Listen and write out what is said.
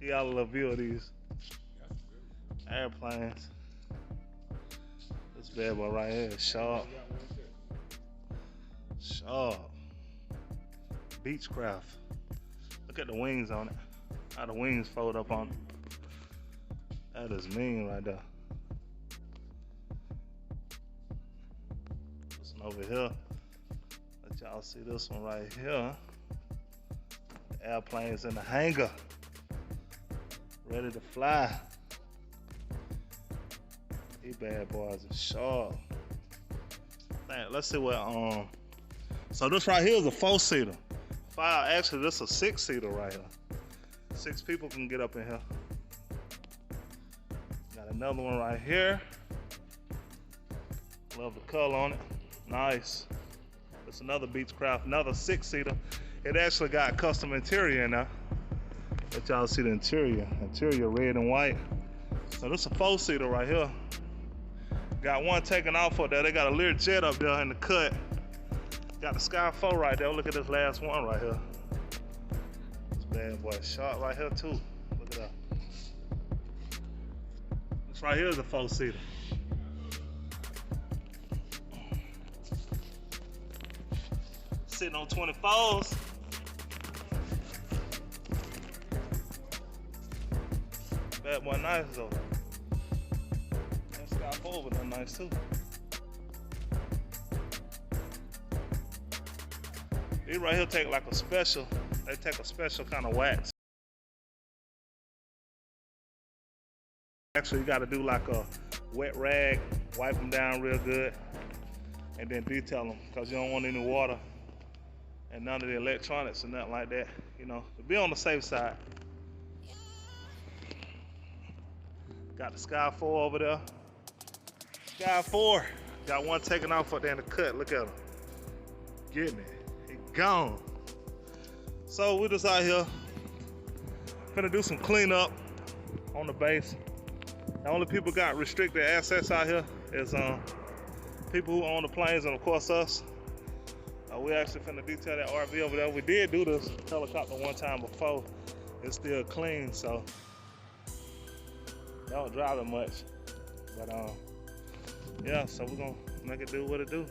You got a little view of these airplanes. This bad boy right here is sharp. Sharp. Beechcraft. Look at the wings on it. How the wings fold up on it. That is mean right there. This one over here. Let y'all see this one right here. The airplane's in the hangar. Ready to fly. These bad boys are sharp. Let's see what so this right here is a 4-seater. Actually this is a 6-seater right here. 6 people can get up in here. Got another one right here. Love the color on it. Nice. It's another Beechcraft, another 6-seater. It actually got custom interior in there. Let y'all see the interior. Interior red and white. So this is a 4-seater right here. Got one taken off up there. They got a Learjet up there in the cut. Got the Sky 4 right there. Look at this last one right here. This bad boy shot right here too. Look at that. This right here is a 4-seater. Sitting on 24s. Bad boy nice though. That Sky 4 was nice too. These right here take like a special, they take a special kind of wax. Actually, you gotta do like a wet rag, wipe them down real good, and then detail them, because you don't want any water and none of the electronics and nothing like that, you know, to be on the safe side. Got the Sky 4 over there. Sky 4, got one taken off up there in the cut, look at him. Getting it. Gone. So we're just out here finna do some cleanup on the base. The only people got restricted access out here is people who own the planes, and of course us. We actually finna detail that RV over there. We did do this helicopter one time before. It's still clean, so don't drive it much. But yeah, so we're gonna make it do what it do.